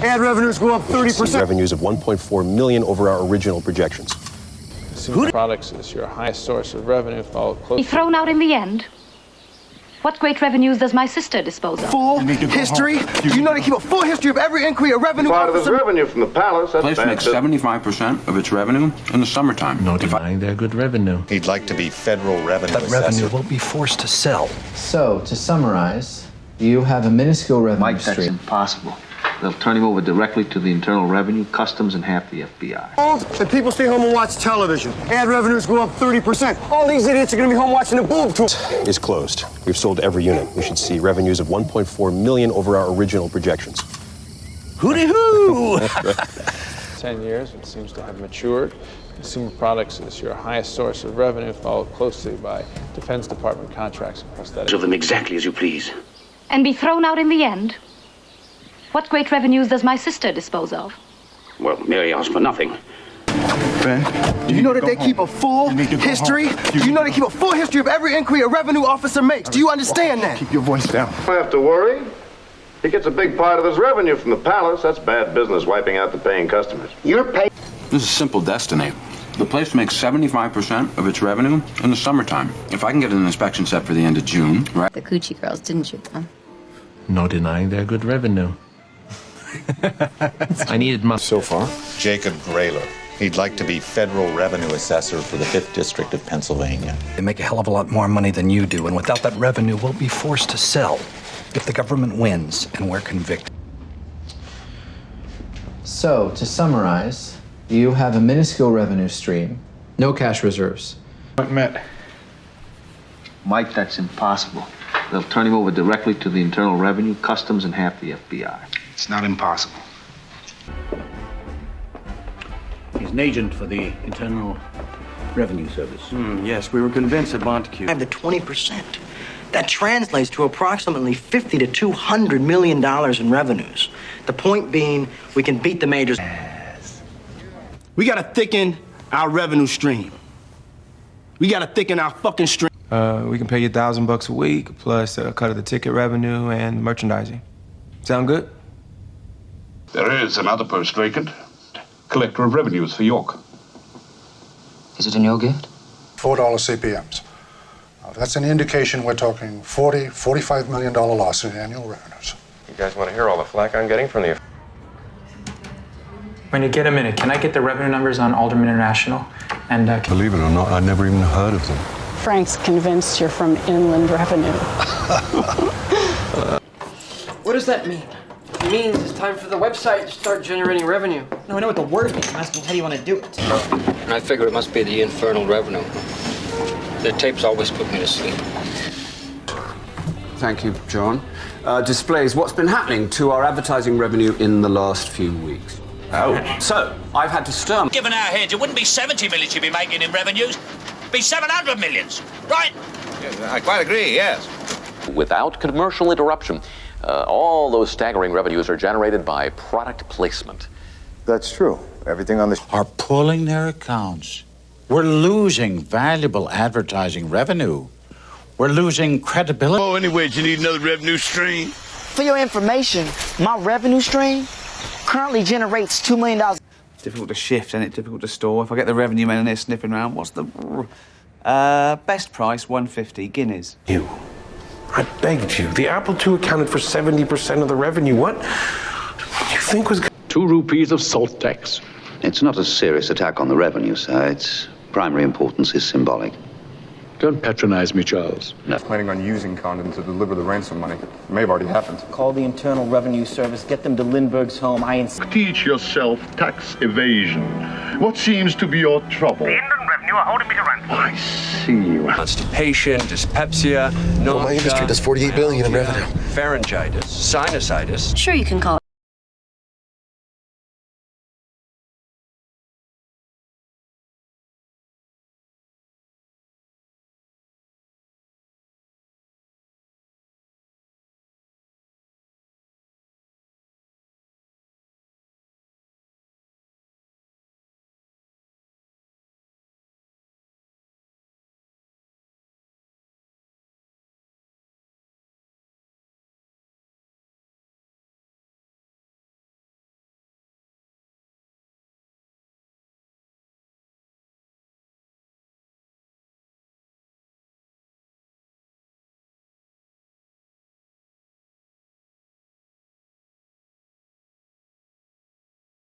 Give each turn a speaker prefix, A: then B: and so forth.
A: Ad revenues go up 30%.
B: Revenues of 1.4 million over our original projections.
C: Consumer products is your highest source of revenue, followed closely.
D: Be thrown out in the end? What great revenues does my sister dispose of?
A: Full history? You know they keep a full history of every inquiry a revenue
E: Part of
A: officer...
E: this revenue from the palace, that's
F: The place makes 75% of its revenue in the summertime.
G: No denying their good revenue.
H: He'd like to be federal revenue
G: That
H: assessor.
G: revenue will be forced to sell.
I: So, to summarize, you have a minuscule revenue
J: Mike, that's
I: stream.
J: impossible. They'll turn him over directly to the Internal Revenue, Customs, and half the FBI.
A: And people stay home and watch television. Ad revenues go up 30%. All these idiots are going to be home watching the boob tube.
B: Is closed. We've sold every unit. We should see revenues of 1.4 million over our original projections.
G: Hooty-hoo!
C: 10 years, it seems to have matured. Consumer products is your highest source of revenue, followed closely by Defense Department contracts and prosthetics.
K: Of them exactly as you please.
D: And be thrown out in the end? What great revenues does my sister dispose of?
K: Well, Mary asked for nothing.
G: Ben,
A: Do you know that they keep a full history? Do you know they keep a full history of every inquiry a revenue officer makes? Do you understand that?
G: keep your voice down.
E: Don't have to worry. He gets a big part of his revenue from the palace. That's bad business, wiping out the paying customers.
K: You're paid.
F: This is simple destiny. The place makes 75% of its revenue in the summertime. If I can get an inspection set for the end of June, right?
L: The coochie girls, didn't you, Tom?
G: No denying their good revenue. I needed my...
H: So far, Jacob Grayler. He'd like to be federal revenue assessor for the 5th District of Pennsylvania.
G: They make a hell of a lot more money than you do, and without that revenue, we'll be forced to sell. If the government wins and we're convicted.
I: So, to summarize, you have a minuscule revenue stream, no cash reserves.
J: Mike, that's impossible. They'll turn him over directly to the Internal Revenue, Customs, and half the FBI.
K: It's not impossible. He's an agent for the Internal Revenue Service.
M: Yes, we were convinced at Montague.
N: The 20%. That translates to approximately $50 to $200 million in revenues. The point being, we can beat the majors.
A: We got to thicken our revenue stream. We got to thicken our fucking stream.
M: We can pay you $1,000 a week, plus a cut of the ticket revenue and merchandising. Sound good?
K: There is another post vacant. Collector of revenues for York.
I: Is it in your gift?
O: $4 CPMs. That's an indication we're talking $45 million loss in annual revenues.
P: You guys want to hear all the flack I'm getting from the...
Q: When you get a minute, can I get the revenue numbers on Alderman International? And
R: believe it or not, I never even heard of them.
S: Frank's convinced you're from Inland Revenue.
T: What does that mean? It means it's time for the website to start generating revenue.
N: No, I know what the word means. I'm asking, how do you want to do it?
J: I figure it must be the Infernal Revenue. The tapes always put me to sleep.
M: Thank you, John. Displays what's been happening to our advertising revenue in the last few weeks. Oh, so I've had to stir.
K: Given our heads, it wouldn't be 70 millions you'd be making in revenues. It'd be 700 millions, right?
E: Yes, I quite agree, yes.
F: Without commercial interruption, all those staggering revenues are generated by product placement.
H: That's true. Everything on this...
C: Are pulling their accounts. We're losing valuable advertising revenue. We're losing credibility.
K: Oh, anyways, you need another revenue stream?
N: For your information, my revenue stream currently generates $2 million.
M: It's difficult to shift, and it's difficult to store. If I get the revenue man in there sniffing around, what's the... best price, 150 guineas.
G: You. I begged you. The Apple II accounted for 70% of the revenue. What do you think was...
K: 2 rupees of salt tax. It's not a serious attack on the revenue side. Its primary importance is symbolic. Don't patronize me, Charles.
P: No. Planning on using Condon to deliver the ransom money. It may have already happened.
N: Call the Internal Revenue Service. Get them to Lindbergh's home.
K: Teach yourself tax evasion. What seems to be your trouble?
E: The Inland Revenue are holding me to ransom.
K: I see.
M: Constipation, dyspepsia, nausea...
R: my industry does $48 billion in revenue.
M: Pharyngitis, sinusitis.
L: Sure, you can call